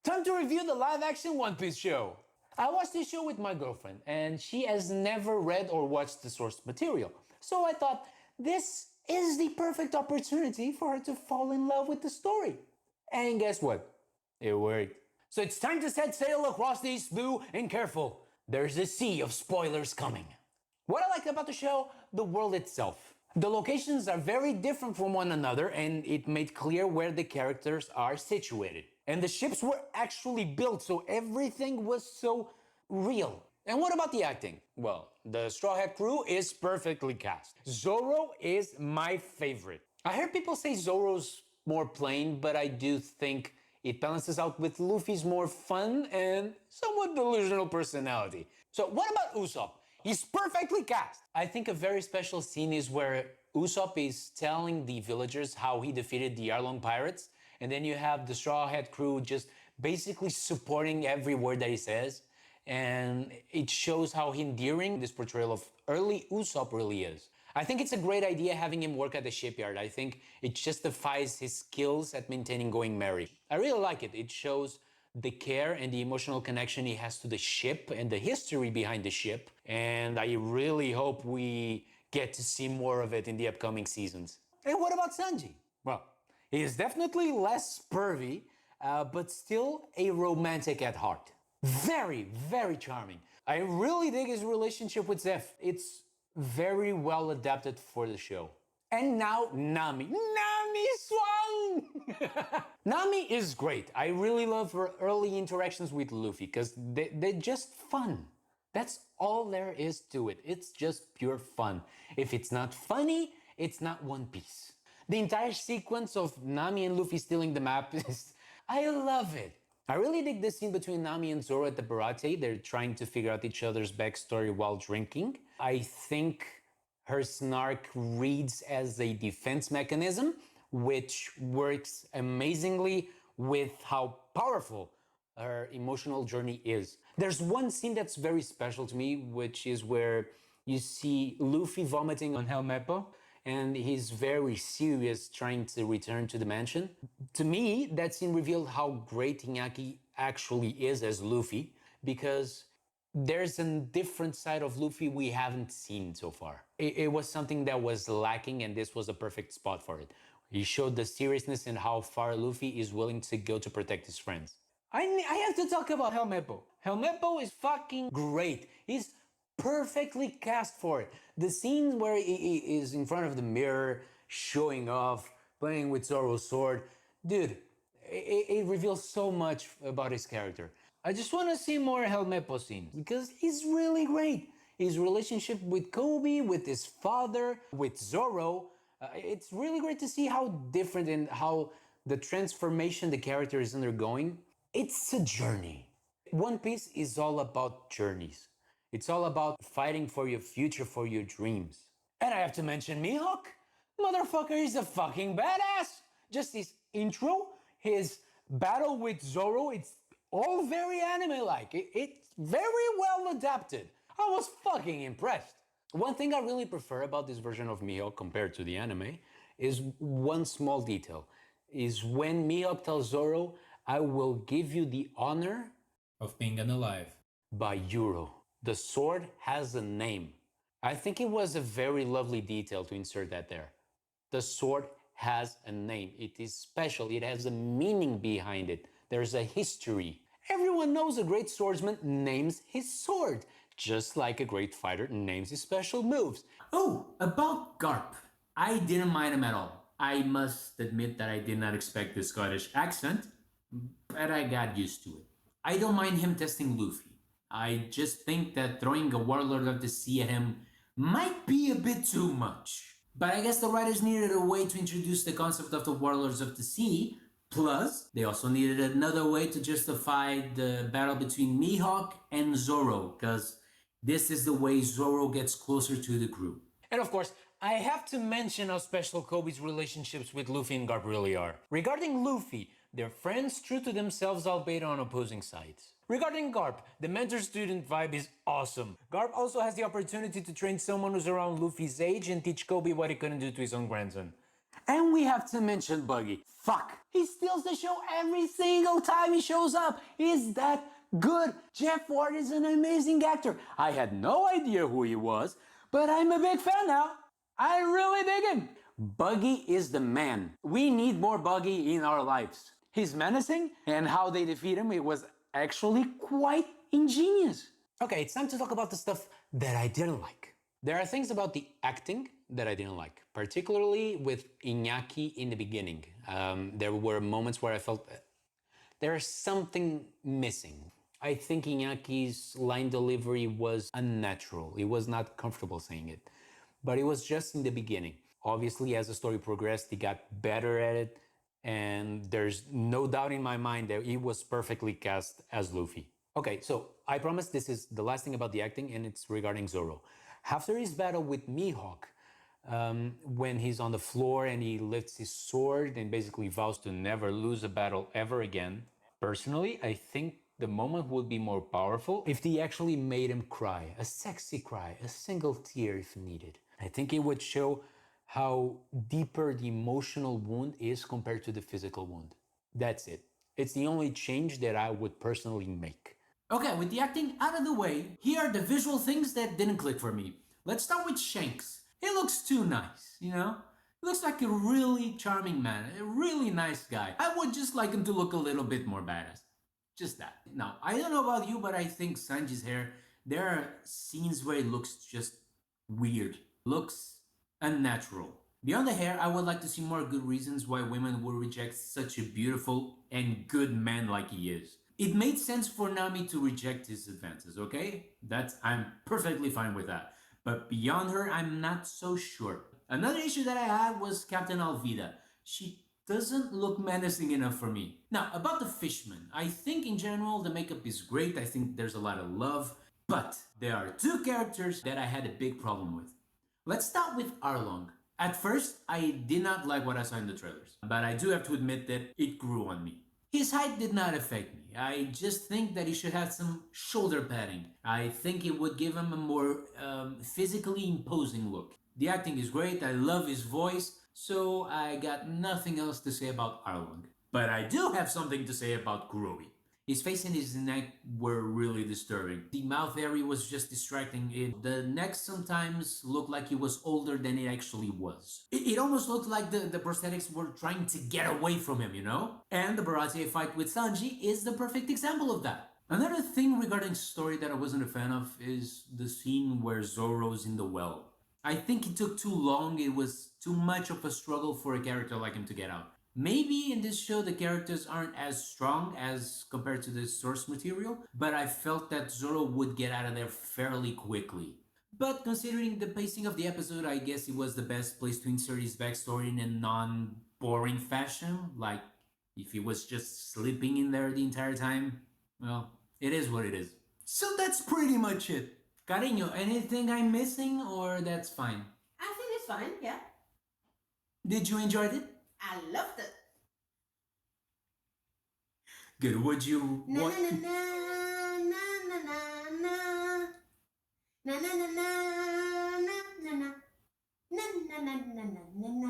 Time to review the live-action One Piece show. I watched this show with my girlfriend, and she has never read or watched the source material. So I thought, this is the perfect opportunity for her to fall in love with the story. And guess what? It worked. So it's time to set sail across the East Blue, and careful, there's a sea of spoilers coming. What I liked about the show, the world itself. The locations are very different from one another, and it made clear where the characters are situated. And the ships were actually built, so everything was so real. And what about the acting? Well, the Straw Hat crew is perfectly cast. Zoro is my favorite. I heard people say Zoro's more plain, but I do think it balances out with Luffy's more fun and somewhat delusional personality. So what about Usopp? He's perfectly cast. I think a very special scene is where Usopp is telling the villagers how he defeated the Arlong pirates, and then you have the Straw Hat crew just basically supporting every word that he says, and it shows how endearing this portrayal of early Usopp really is. I think it's a great idea having him work at the shipyard. I think it justifies his skills at maintaining going merry. I really like it. It shows the care and the emotional connection he has to the ship and the history behind the ship. And I really hope we get to see more of it in the upcoming seasons. And what about Sanji? Well, he is definitely less pervy, but still a romantic at heart. Very, very charming. I really dig his relationship with Zeph. It's very well adapted for the show. And now Nami. Nami Swan! Nami is great. I really love her early interactions with Luffy because they're just fun. That's all there is to it. It's just pure fun. If it's not funny, it's not One Piece. The entire sequence of Nami and Luffy stealing the map is... I love it. I really dig this scene between Nami and Zoro at the Barate. They're trying to figure out each other's backstory while drinking. I think her snark reads as a defense mechanism, which works amazingly with how powerful her emotional journey is. There's one scene that's very special to me, which is where you see Luffy vomiting on Helmeppo, and he's very serious trying to return to the mansion. To me, that scene revealed how great Iñaki actually is as Luffy, because there's a different side of Luffy we haven't seen so far. It was something that was lacking, and this was a perfect spot for it. He showed the seriousness and how far Luffy is willing to go to protect his friends. I have to talk about Helmeppo. Helmeppo is fucking great. He's perfectly cast for it. The scenes where he is in front of the mirror, showing off, playing with Zoro's sword, dude, it reveals so much about his character. I just want to see more Helmeppo scenes because he's really great. His relationship with Kobe, with his father, with Zoro, it's really great to see how different and how the transformation the character is undergoing. It's a journey. One Piece is all about journeys. It's all about fighting for your future, for your dreams. And I have to mention Mihawk. Motherfucker is a fucking badass. Just his intro, his battle with Zoro, it's all very anime-like. It's very well adapted. I was fucking impressed. One thing I really prefer about this version of Mihawk compared to the anime is one small detail. Is when Mihawk tells Zoro, I will give you the honor of being unalive by Euro. The sword has a name. I think it was a very lovely detail to insert that there. The sword has a name. It is special. It has a meaning behind it. There's a history. Everyone knows a great swordsman names his sword, just like a great fighter names his special moves. Oh, about Garp. I didn't mind him at all. I must admit that I did not expect the Scottish accent, but I got used to it. I don't mind him testing Luffy. I just think that throwing a Warlord of the Sea at him might be a bit too much. But I guess the writers needed a way to introduce the concept of the Warlords of the Sea. Plus, they also needed another way to justify the battle between Mihawk and Zoro, because this is the way Zoro gets closer to the group. And of course, I have to mention how special Kobe's relationships with Luffy and Garp really are. Regarding Luffy, they're friends true to themselves, albeit on opposing sides. Regarding Garp, the mentor-student vibe is awesome. Garp also has the opportunity to train someone who's around Luffy's age and teach Kobe what he couldn't do to his own grandson. And we have to mention Buggy. Fuck! He steals the show every single time he shows up. He's that good. Jeff Ward is an amazing actor. I had no idea who he was, but I'm a big fan now. I really dig him. Buggy is the man. We need more Buggy in our lives. He's menacing, and how they defeat him, it was actually quite ingenious. Okay, it's time to talk about the stuff that I didn't like. There are things about the acting that I didn't like, particularly with Iñaki in the beginning. There were moments where I felt there's something missing. I think Iñaki's line delivery was unnatural. He was not comfortable saying it, but it was just in the beginning. Obviously, as the story progressed, he got better at it, and there's no doubt in my mind that he was perfectly cast as Luffy. Okay, so I promise this is the last thing about the acting, and it's regarding Zoro. After his battle with Mihawk, when he's on the floor and he lifts his sword and basically vows to never lose a battle ever again, personally, I think the moment would be more powerful if they actually made him cry, a sexy cry, a single tear if needed. I think it would show how deeper the emotional wound is compared to the physical wound. That's it. It's the only change that I would personally make. Okay, with the acting out of the way, here are the visual things that didn't click for me. Let's start with Shanks. He looks too nice, you know? He looks like a really charming man, a really nice guy. I would just like him to look a little bit more badass. Just that. Now, I don't know about you, but I think Sanji's hair, there are scenes where it looks just weird. Looks unnatural. Beyond the hair, I would like to see more good reasons why women would reject such a beautiful and good man like he is. It made sense for Nami to reject his advances, okay? I'm perfectly fine with that. But beyond her, I'm not so sure. Another issue that I had was Captain Alvida. She doesn't look menacing enough for me. Now, about the Fishman, I think in general the makeup is great. I think there's a lot of love. But there are two characters that I had a big problem with. Let's start with Arlong. At first, I did not like what I saw in the trailers, but I do have to admit that it grew on me. His height did not affect me. I just think that he should have some shoulder padding. I think it would give him a more physically imposing look. The acting is great, I love his voice, so I got nothing else to say about Arlong. But I do have something to say about Kurobi. His face and his neck were really disturbing. The mouth area was just distracting. The neck sometimes looked like he was older than it actually was. It almost looked like the prosthetics were trying to get away from him, you know? And the Baratie fight with Sanji is the perfect example of that. Another thing regarding story that I wasn't a fan of is the scene where Zoro's in the well. I think it took too long. It was too much of a struggle for a character like him to get out. Maybe in this show the characters aren't as strong as compared to the source material, but I felt that Zoro would get out of there fairly quickly. But considering the pacing of the episode, I guess it was the best place to insert his backstory in a non-boring fashion, like if he was just sleeping in there the entire time. Well, it is what it is. So that's pretty much it. Cariño, anything I'm missing or that's fine? I think it's fine, yeah. Did you enjoy it? I loved it. Good. Would you Na want? na na na na na na na na na na na na na na na na na na